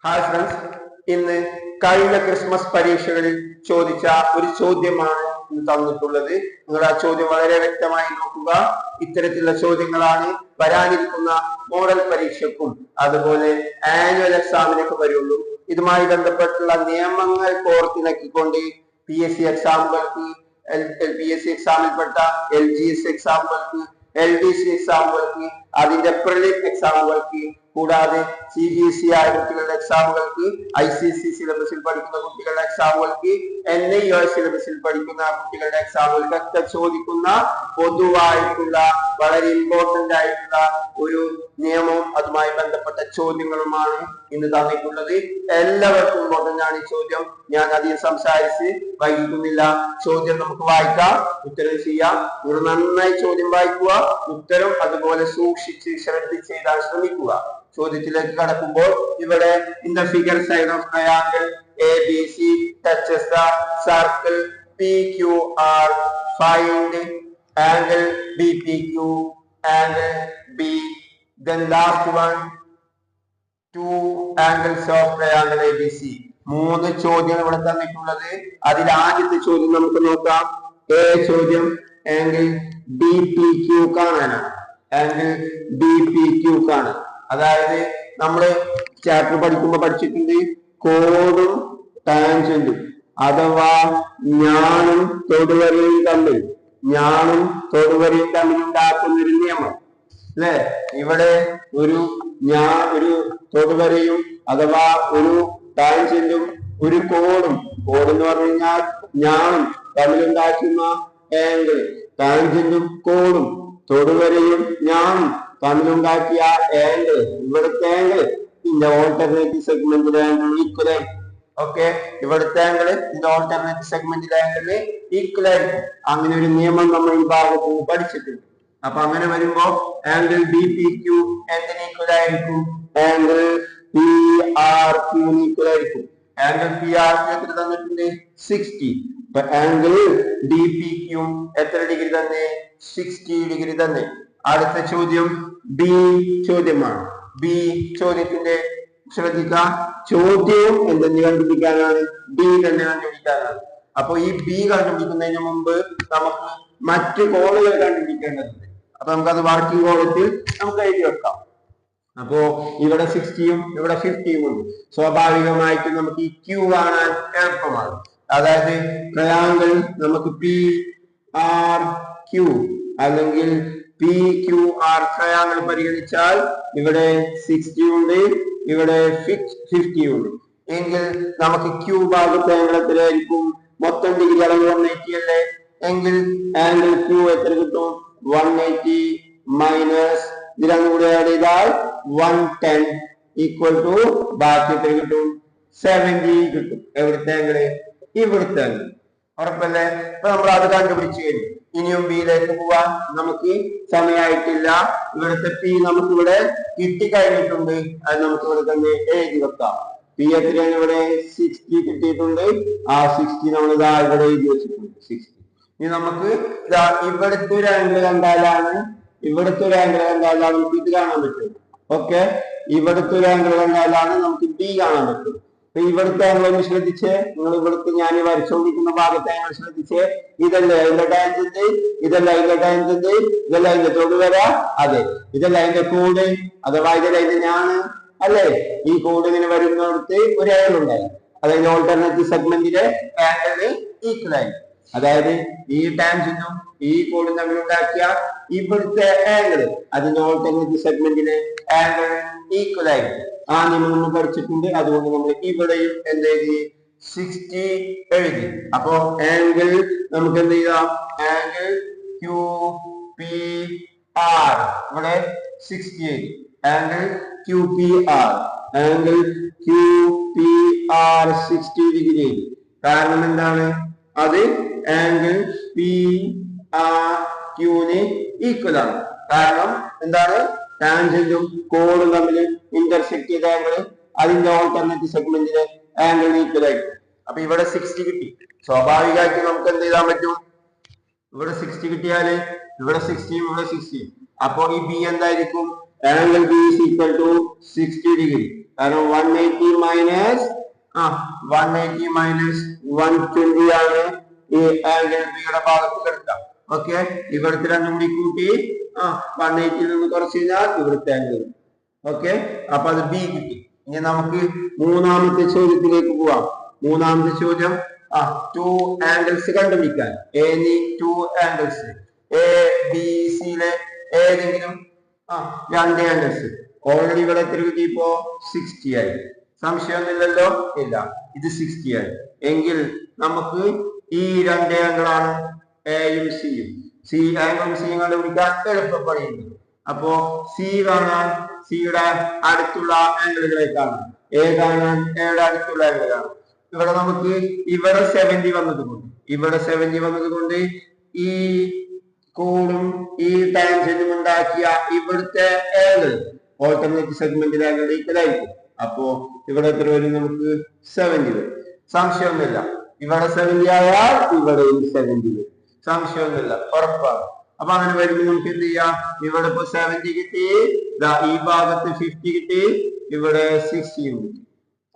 Hi friends, ഇന്ന് കഴിഞ്ഞ Christmas പരീക്ഷകളിൽ ചോദിച്ച ഒരു ചോദ്യമാണ് ഇന്ന് തന്നിട്ടുള്ളത്. നിങ്ങൾ ആ ചോദ്യം വളരെ വ്യക്തമായി നോക്കുക. ഇത്തരത്തിലുള്ള ചോദ്യങ്ങളാണ് വരാനിരിക്കുന്ന മോഡൽ പരീക്ഷയ്ക്കും അതുപോലെ ആനുവൽ എക്സാമിനൊക്കെ വരുള്ളൂ. ഇതുമായി ബന്ധപ്പെട്ടുള്ള നിയമങ്ങൾ കോർത്തിണക്കിക്കൊണ്ട് PSC എക്സാമുകൾക്ക്, PSC എക്സാമിൽപ്പെട്ട LGS എക്സാമുകൾക്ക്, LDC എക്സാമുകൾക്ക്, അതിന്റെ പ്രിലിം എക്സാമുകൾക്ക്, കൂടാതെ CBSE ആയ കുട്ടികളുടെ എക്സാമുകൾക്ക്, ICSE സിലബസിൽ പഠിക്കുന്ന കുട്ടികളുടെ എക്സാമുകൾക്ക്, NIOS സിലബസിൽ പഠിക്കുന്ന കുട്ടികളുടെ എക്സാമുകൾക്കൊക്കെ ചോദിക്കുന്ന പൊതുവായിട്ടുള്ള വളരെ ഇമ്പോർട്ടന്റ് ആയിട്ടുള്ള ഒരു നിയമവും അതുമായി ബന്ധപ്പെട്ട ചോദ്യങ്ങളുമാണ് ഇന്ന് തന്നിട്ടുള്ളത്. എല്ലാവർക്കും ഇമ്പോർട്ടന്റ് ആണ് ഈ ചോദ്യം. ഞാൻ അധികം സംസാരിച്ച് വൈകിക്കുന്നില്ല. ചോദ്യം നമുക്ക് വായിക്കാം, ഉത്തരം ചെയ്യാം. നിങ്ങൾ നന്നായി ചോദ്യം വായിക്കുക, ഉത്തരം അതുപോലെ സൂക്ഷിച്ച് ശ്രദ്ധിച്ച് എഴുതാൻ ശ്രമിക്കുക. ചോദ്യത്തിലേക്ക് കടക്കുമ്പോൾ ഇവിടെ in the figure side of triangle ABC touches the circle PQR, find angle BPQ, angle B, then last one two angles of triangle ABC. മൂന്ന് ചോദ്യങ്ങൾ ഇവിടെ തന്നിട്ടുള്ളത്. അതിൽ ആദ്യത്തെ ചോദ്യം നമുക്ക് നോക്കാം. ചോദ്യം ആംഗിൾ BPQ കാണാനാണ്. ആംഗിൾ BPQ കാണാൻ, അതായത് നമ്മള് ചാപ്റ്റർ പഠിക്കുമ്പോൾ പഠിച്ചിട്ടുണ്ട് കോണും ടാൻജന്റും അഥവാ ഞാനും തൊടുവരയും തമ്മിൽ ഉണ്ടാക്കുന്ന ഒരു നിയമം അല്ലെ. ഇവിടെ ഒരു തൊടുവരയും അഥവാ ഒരു ടാൻജന്റും ഒരു കോണും എന്ന് പറഞ്ഞു കഴിഞ്ഞാൽ ഞാനും തമ്മിലുണ്ടാക്കുന്ന ആംഗിൾ, ടാൻജന്റും കോണും തൊടുവരയും ഞാനും തമ്മിലുണ്ടാക്കിയ ആംഗിൾ, ഇവിടുത്തെ ആംഗിൾ ഇതിന്റെ ഓൾട്ടർനേറ്റീവ് സെഗ്മെന്റിലെ ആംഗിൾ ഈക്വൽ. ഓക്കെ, ഇവിടുത്തെ ആംഗിൾ ഇതിന്റെ ഓൾട്ടർനേറ്റീവ് സെഗ്മെന്റിലെ ആംഗിളിന് ഈക്വൽ ആയിരിക്കും. അങ്ങനെ ഒരു നിയമം നമ്മൾ ഈ ഭാഗത്ത് പഠിച്ചിട്ടുണ്ട്. അപ്പൊ അങ്ങനെ വരുമ്പോ ആംഗിൾ BPQ എന്തിന് ഈക്വൽ ആയിരിക്കും? ആംഗിൾ PRQ ഈക്വൽ ആയിരിക്കും. ആംഗിൾ PRQ എത്ര തന്നിട്ടുണ്ട്? 60. അപ്പൊ ആംഗിൾ DPQ എത്ര ഡിഗ്രി തന്നെ? 60 ഡിഗ്രി തന്നെ. അടുത്ത ചോദ്യം B ചോദ്യമാണ്. B ചോദ്യത്തിന്റെ ശ്രദ്ധിക്കാം. ചോദ്യം എന്തെന്ന് കണ്ടുപിടിക്കാനാണ്? B തന്നെ കണ്ടുപിടിക്കാനാണ്. അപ്പൊ ഈ B കണ്ടുപിടിക്കുന്നതിന് മുമ്പ് നമുക്ക് മറ്റു കോണുകൾ കണ്ടുപിടിക്കേണ്ടതുണ്ട്. അപ്പൊ നമുക്കത് വർക്കിംഗ് കോളത്തിൽ നമുക്ക് എഴുതി വെക്കാം. അപ്പോ ഇവിടെ 60യും ഇവിടെ 50യും ഉണ്ട്. സ്വാഭാവികമായിട്ടും നമുക്ക് ഈ Q കാണാൻ എളുപ്പമാണ്. അതായത് ട്രയാങ്കിൾ നമുക്ക് PRQ അല്ലെങ്കിൽ PQR ട്രയാങ്കിൾ പരിഗണിച്ചാൽ ഇവിടെ 60 ഉണ്ട്, ഇവിടെ 50 ഉണ്ട്. എങ്കിൽ നമുക്ക് Q ഭാഗത്തെ ആംഗിൾ എത്രയായിരിക്കും? മൊത്തം ഡിഗ്രി അളവ് 180 അല്ലേ? എങ്കിൽ ആംഗിൾ Q എത്ര കിട്ടും? 180 മൈനസ് ഇതിലും കൂടെ ആഡ് ചെയ്താൽ 110 ഈക്വൽ ടു ബാക്കി എത്ര കിട്ടും? 70 കിട്ടും. എവിടുത്തെ ആംഗിള്? ഇവിടുത്തെ ആംഗിൾ. ഉറപ്പല്ലേ? അപ്പൊ നമ്മൾ അത് കണ്ടുപിടിച്ചു കഴിഞ്ഞു. ഇനിയും ബിയിലേക്ക് പോവാൻ നമുക്ക് സമയമായിട്ടില്ല. ഇവിടുത്തെ P നമുക്ക് ഇവിടെ കിട്ടിക്കഴിഞ്ഞിട്ടുണ്ട്. അത് നമുക്ക് ഇവിടെ തന്നെ എഴുതി വെക്കാം. P എത്രയാണ്? ഇവിടെ 60 കിട്ടിയിട്ടുണ്ട്. ആ 60 നമ്മൾ ഇതാ ഇവിടെ എഴുതി വെച്ചിട്ടുണ്ട് 60. ഇനി നമുക്ക് ഇവിടുത്തെ ഒരു ആംഗിൾ കണ്ടാലാണ് നമുക്ക് ഇത് കാണാൻ പറ്റും. ഓക്കെ, ഇവിടുത്തെ ഒരു ആംഗിൾ കണ്ടാലാണ് നമുക്ക് B കാണാൻ പറ്റും. അപ്പൊ ഇവിടുത്തെ ആംഗിൾ ഒന്ന് ശ്രദ്ധിച്ച്, നിങ്ങൾ ഇവിടുത്തെ ഞാൻ വരച്ചുകൊണ്ടിരിക്കുന്ന ഭാഗത്തെ ആംഗിൾ ശ്രദ്ധിച്ച്. ഇതല്ലേ അതിന്റെ ടാൻജന്റ്, ഇതല്ല അതിന്റെ ടാൻജന്റ്, ഇതല്ല അതിന്റെ തൊടുവര, അതെ. ഇതല്ല അതിന്റെ കോഡ് അഥവാ ഇതല്ല അതിന്റെ ഞാന് അല്ലേ. ഈ കോഡ് ഇങ്ങനെ വരുന്നിടത്ത് ഒരു ആംഗിൾ ഉണ്ടായി, അതായത് ഓൾട്ടർനേറ്റീവ് സെഗ്മെന്റിലെ ആംഗിളിന് ഈക്വൽ ആയി. അതായത് ഈ ടാൻജന്റും ഈ കോഡും തമ്മിൽ ഉണ്ടാക്കിയ ഇവിടുത്തെ ആംഗിൾ അതിന്റെ ഓൾട്ടർനേറ്റീവ് സെഗ്മെന്റിലെ ആംഗിൾ ഈക്വൽ ആയിരിക്കും. ആ നിയമം നമ്മൾ പഠിച്ചിട്ടുണ്ട്. അതുകൊണ്ട് നമ്മൾ ഇവിടെയും എന്തെഴുതി? 60 എഴുതി. അപ്പോ ആംഗിൾ നമുക്ക് എന്ത് ചെയ്യാം? ആംഗിൾ QPR ഇവിടെ 60 എഴുതി. ആംഗിൾ QPR 60 ഡിഗ്രി എഴുതി. കാരണം എന്താണ്? അത് ആംഗിൾ PRQന് ഈക്വൽ ആണ്. കാരണം എന്താണ്? ടാൻജന്റും കോണും തമ്മിൽ ഇന്റർസെക്ട് ചെയ്ത ആംഗിൾ അതിന്റെ ഓൾട്ടർനേറ്റീവ് സെഗ്മെന്റിലെ ആംഗിൾ ഈക്വൽ ആയിരിക്കും. അപ്പൊ ഇവിടെ 60 കിട്ടി. സ്വാഭാവികമായിട്ട് നമുക്ക് എന്ത് ചെയ്താൻ പറ്റും? ഇവിടെ 60 കിട്ടിയാല് ഇവിടെ 60യും ഇവിടെ 60യും. അപ്പൊ ഈ B എന്തായിരിക്കും? Angle B is equal to 60 degree. കാരണം 180 മൈനസ് 180 മൈനസ് 120 ആണ് ഈ ആംഗിൾ ബിയുടെ ഭാഗത്ത് കിടക്കുക. ഓക്കെ, ഇവിടുത്തെ രണ്ടും കൂടി കൂട്ടി 180 നിന്ന് കുറച്ച് കഴിഞ്ഞാൽ ഇവിടുത്തെ ആംഗിൾ. ഓക്കെ, അപ്പൊ അത് ബി കിട്ടി. ഇനി നമുക്ക് മൂന്നാമത്തെ ചോദ്യത്തിലേക്ക് പോവാം. മൂന്നാമത്തെ ചോദ്യം ടു ആംഗിൾസ് കണ്ടുപിടിക്കാൻ. Any two angles A B സിയിലെ ഏതെങ്കിലും രണ്ട് ആംഗിൾസ്. ഓൾറെഡി ഇവിടെ എത്ര കിട്ടി? ഇപ്പോ 60 ആയി. സംശയമൊന്നുമില്ലല്ലോ? ഇല്ല, ഇത് 60 ആയി. എങ്കിൽ നമുക്ക് ഈ രണ്ട് ആംഗിളാണ് എയും സിയും. സി ആംഗിളും സിയും കണ്ടുപിടിക്കാൻ എളുപ്പപ്പണിയുണ്ട്. അപ്പോ സി കാണാൻ സിയുടെ അടുത്തുള്ള ആംഗിളുകളേക്കാണ്. എ കാണാൻ എയുടെ അടുത്തുള്ള ആംഗിളാണ്. ഇവിടെ നമുക്ക് ഇവിടെ 70 വന്നതുകൊണ്ട് ഈ കോണും ഈ ടാൻജന്റും ഉണ്ടാക്കിയ ഇവിടുത്തെ ആംഗിൾ ഓൾട്ടർനേറ്റ് സെഗ്മെന്റിലെ ആംഗിൾ ഈക്വൽ ആയിരിക്കും. അപ്പോ ഇവിടെ എത്ര വരും? നമുക്ക് 70 വരും. സംശയമൊന്നുമില്ല. ഇവിടെ 70 ആയാൽ ഇവിടെയും 70 വരും. സംശയമൊന്നുമില്ല, ഉറപ്പാണ്. അപ്പൊ അങ്ങനെ വരുമ്പോൾ നമുക്ക് എന്ത് ചെയ്യാം? ഇവിടെ ഇപ്പൊ 70 കിട്ടി, ഈ ഭാഗത്ത് 50 കിട്ടി, ഇവിടെ 60 കിട്ടി.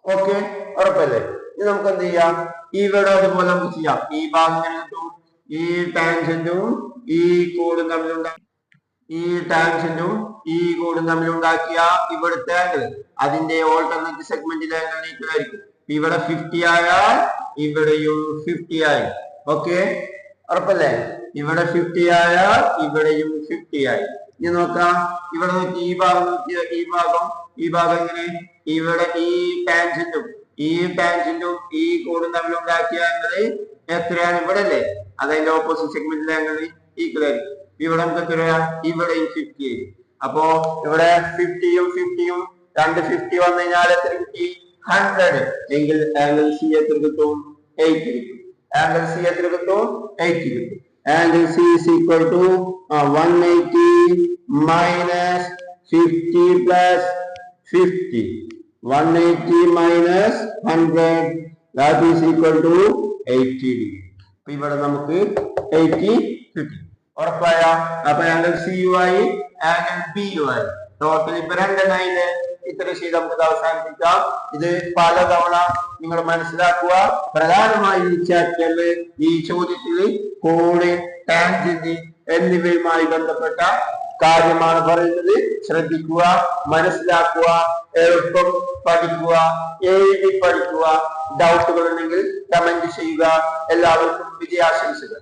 ഓക്കെ, ഉറപ്പല്ലേ? ഇനി നമുക്ക് എന്ത് ചെയ്യാം? ഇവിടെ അതുപോലെ നമുക്ക് ചെയ്യാം. ഈ ഭാഗം എങ്ങനെ കിട്ടും? ഈ ടാൻജന്റും ഈ കോഡും തമ്മിലുണ്ടാക്കിയ ഇവിടുത്തെ ആംഗിൾ അതിന്റെ ഓൾട്ടർനേറ്റ് സെഗ്മെന്റിലെ ആംഗിൾ ഈക്വൽ ആയിരിക്കും. ഇവിടെ 50 ആയാൽ ഇവിടെയും 50 ആയി. ഓക്കെ, ഉറപ്പല്ലേ? ഇവിടെ 50 ആയാൽ ഇവിടെയും 50 ആയി. ഇനി നോക്കാം. ഇവിടെ നോക്കി, ഈ ഭാഗം എങ്ങനെ? ഇവിടെ ഈ ടാൻജന്റും ഈ കോഡും തമ്മിലുണ്ടാക്കിയ ആംഗിൾ എത്രയാണ്? ഇവിടെ അല്ലേ? അതിന്റെ ഓപ്പോസിറ്റ് സെഗ്മെന്റിലെ ആംഗിൾ ഈക്വൽ ആയിരിക്കും. ഇവിടെ നമുക്ക് എത്രയാ? ഇവിടെയും 50 ആയി. അപ്പോ ഇവിടെ 50യും 50യും രണ്ട് 50 വന്നു കഴിഞ്ഞാൽ എത്ര കിട്ടി? 100. എങ്കിൽ ആംഗിൾ സി എത്ര കിട്ടും? 80 കിട്ടും. ആംഗിൾ സി എത്ര കിട്ടും? 80 കിട്ടും. Angle C is equal to 180 minus 50 plus 50. 180 minus 100 that is equal to 80 degree. അപ്പൊ ഇവിടെ നമുക്ക് 80 കിട്ടി. ഉറപ്പായ? അപ്പൊ ആംഗിൾ സി യു ആയി, ആംഗിൾ ബി യു ആയി. ടോട്ടൽ ഇപ്പൊ രണ്ടെണ്ണയില്. ഇത്ര ചെയ്ത് നമുക്ക് അവസാനിപ്പിക്കാം. ഇത് പലതവണ നിങ്ങൾ മനസ്സിലാക്കുക. പ്രധാനമായി ഈ ചാപ്റ്ററില് ഈ ചോദ്യത്തിൽ കോഡ്, ടാൻജന്റ് എന്നിവയുമായി ബന്ധപ്പെട്ട കാര്യമാണ് പറയുന്നത്. ശ്രദ്ധിക്കുക, മനസ്സിലാക്കുക, എളുപ്പം പഠിക്കുക, എഴുതി പഠിക്കുക. ഡൗട്ടുകൾ ഉണ്ടെങ്കിൽ കമന്റ് ചെയ്യുക. എല്ലാവർക്കും വിജയാശംസകൾ.